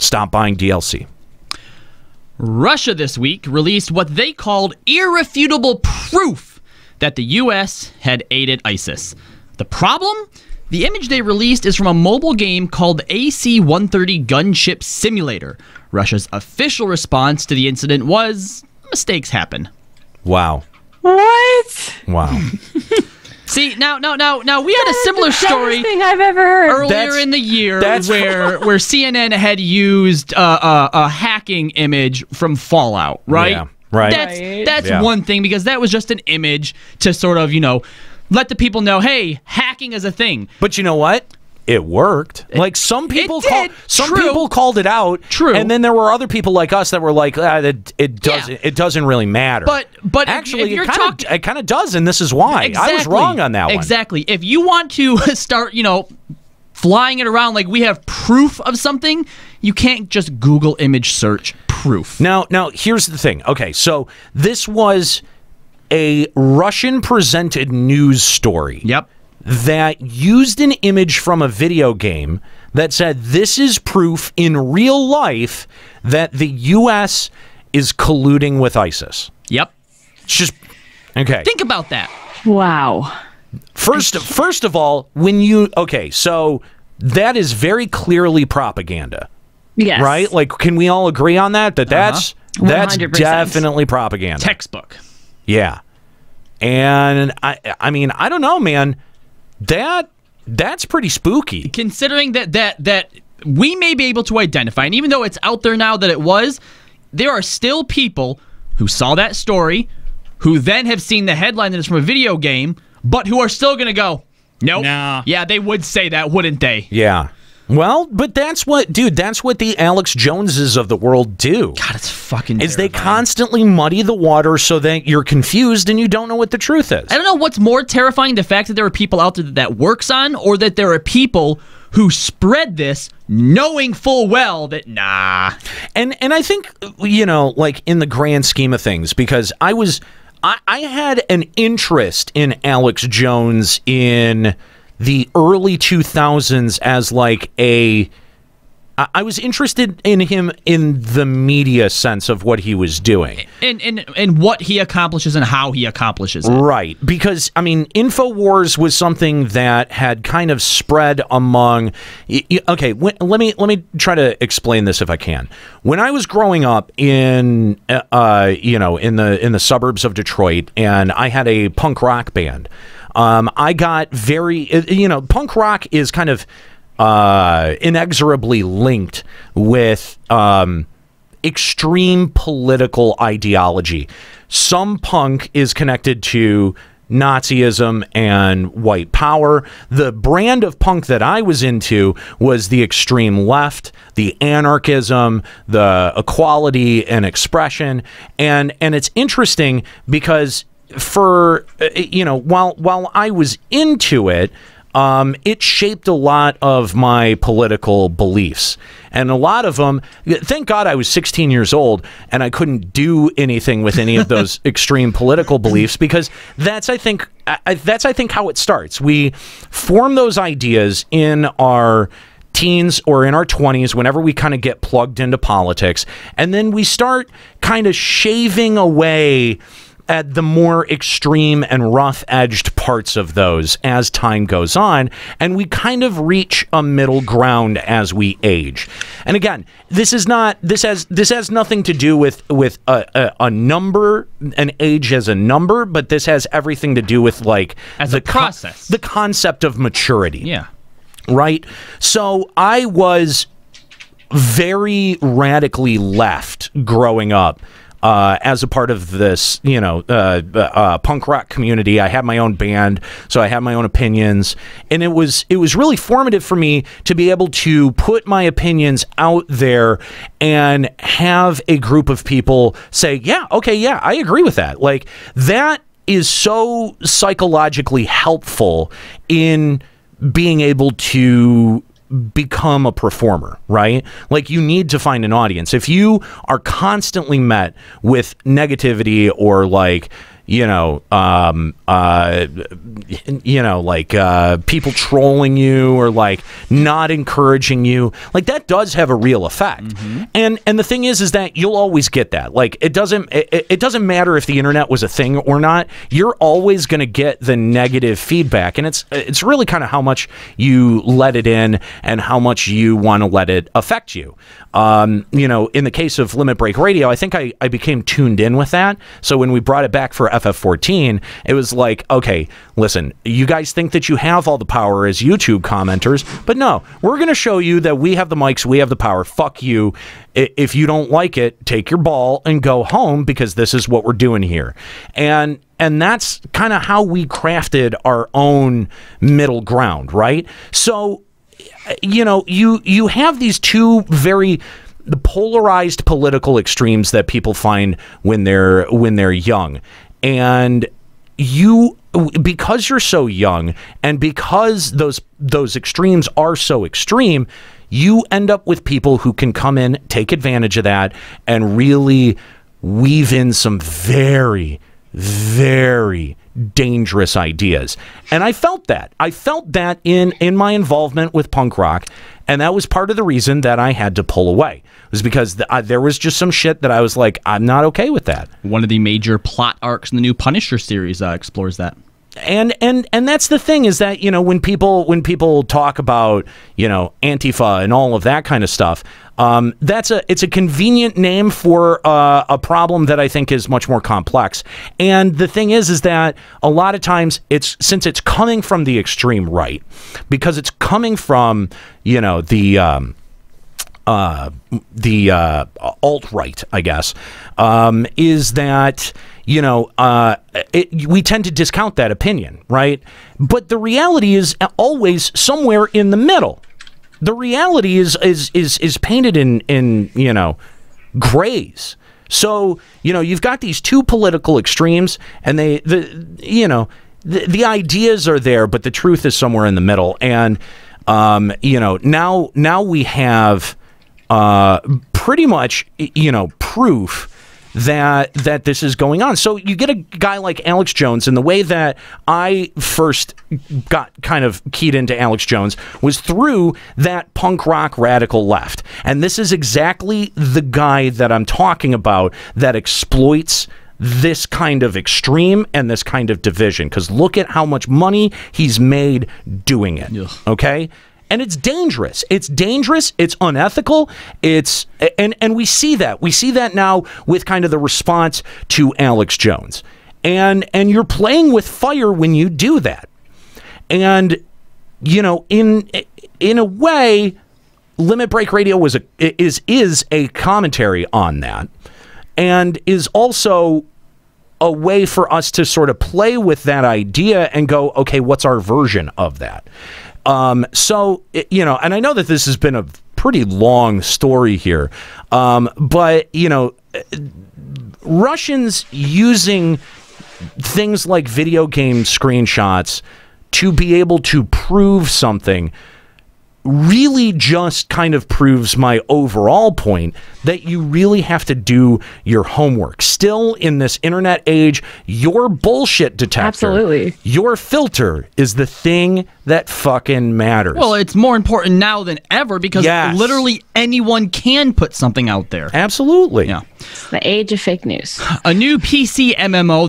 Stop buying DLC. Russia this week released what they called irrefutable proof that the U.S. had aided ISIS. The problem? The image they released is from a mobile game called AC-130 Gunship Simulator. Russia's official response to the incident was, mistakes happen. Wow. What? Wow. See, now, we had a similar story Thing I've ever heard. earlier in the year where CNN had used a hacking image from Fallout, right? Yeah, right. That's Yeah. one thing, because that was just an image to sort of, let the people know, hey, hacking is a thing. But you know what? It worked. Like some people people called it out. True. And then there were other people like us that were like, it doesn't really matter. But actually, if you're it kind of does, and this is why. Exactly. I was wrong on that one. Exactly. If you want to start, flying it around like we have proof of something, you can't just Google image search proof. Now here's the thing. Okay, so this was a Russian-presented news story. Yep. That used an image from a video game that said this is proof in real life that the U.S. is colluding with ISIS. Yep. It's just okay. Think about that. Wow. First of all, so that is very clearly propaganda. Yes. Right? Like, can we all agree on that? That's 100%. definitely propaganda. Textbook. Yeah. And I mean, I don't know, man. That's pretty spooky. Considering that we may be able to identify, and even though it's out there now that it was, there are still people who saw that story, who then have seen the headline that it's from a video game, but who are still going to go, nope. Nah. Yeah, they would say that, wouldn't they? Yeah. Well, but that's what the Alex Joneses of the world do. God, it's fucking Is they terrifying. constantly muddy the water so that you're confused and you don't know what the truth is. I don't know what's more terrifying, the fact that there are people out there that works on, or that there are people who spread this knowing full well that, nah. And I think, like in the grand scheme of things, because I had an interest in Alex Jones in the early 2000s as like I was interested in him in the media sense of what he was doing. And what he accomplishes and how he accomplishes it. Right. Because, I mean, InfoWars was something that had kind of spread among... Okay, let me try to explain this if I can. When I was growing up in the suburbs of Detroit, and I had a punk rock band, I got very... punk rock is kind of... inexorably linked with extreme political ideology. Some punk is connected to Nazism and white power. The brand of punk that I was into was the extreme left, the anarchism, the equality and expression. And it's interesting because for, while I was into it, it shaped a lot of my political beliefs. And a lot of them, thank God I was 16 years old and I couldn't do anything with any of those extreme political beliefs, because that's, I think, how it starts. We form those ideas in our teens or in our 20s, whenever we kind of get plugged into politics, and then we start kind of shaving away at the more extreme and rough-edged parts of those as time goes on, and we kind of reach a middle ground as we age. And again, this has nothing to do with a number, an age as a number, but this has everything to do with like as a process, the concept of maturity. Yeah. Right? So I was very radically left growing up. As a part of this, punk rock community. I had my own band, so I had my own opinions, and it was really formative for me to be able to put my opinions out there and have a group of people say, yeah, okay, yeah, I agree with that. Like, that is so psychologically helpful in being able to become a performer, right? Like, you need to find an audience. If you are constantly met with negativity or like, people trolling you or like not encouraging you, like that does have a real effect. And the thing is that you'll always get that. Like it doesn't matter if the internet was a thing or not. You're always going to get the negative feedback, and it's really kind of how much you let it in and how much you want to let it affect you. In the case of Limit Break Radio, I think I became tuned in with that. So when we brought it back for FF14, it was like, okay, listen, you guys think that you have all the power as YouTube commenters, but no, we're going to show you that we have the mics, we have the power. Fuck you. If you don't like it, take your ball and go home, because this is what we're doing here. And that's kind of how we crafted our own middle ground, right? So, you have these two very polarized political extremes that people find when they're young, and because you're so young and because those extremes are so extreme, you end up with people who can come in, take advantage of that, and really weave in some very, very dangerous ideas. And I felt that. I felt that in my involvement with punk rock, and that was part of the reason that I had to pull away. It was because there was just some shit that I was like, I'm not okay with that. One of the major plot arcs in the new Punisher series explores that. And that's the thing, is that, when people talk about, Antifa and all of that kind of stuff, it's a convenient name for a problem that I think is much more complex. And the thing is that a lot of times since it's coming from the extreme right, because it's coming from, the alt-right, I guess, is that, we tend to discount that opinion, right? But the reality is always somewhere in the middle. The reality is painted in grays. So, you've got these two political extremes, and the ideas are there, but the truth is somewhere in the middle. And now we have pretty much proof that this is going on. So you get a guy like Alex Jones, and the way that I first got kind of keyed into Alex Jones was through that punk rock radical left. And this is exactly the guy that I'm talking about that exploits this kind of extreme and this kind of division, because look at how much money he's made doing it. Ugh. Okay? And it's dangerous. It's dangerous. It's unethical. And we see that. We see that now with kind of the response to Alex Jones. And you're playing with fire when you do that. And in a way, Limit Break Radio is a commentary on that, and is also a way for us to sort of play with that idea and go, okay, what's our version of that? So, and I know that this has been a pretty long story here, but, Russians using things like video game screenshots to be able to prove something really just kind of proves my overall point that you really have to do your homework. Still, in this internet age, your bullshit detector, absolutely, your filter is the thing that fucking matters. Well, it's more important now than ever, because literally anyone can put something out there. Absolutely. Yeah. It's the age of fake news. A new PC MMO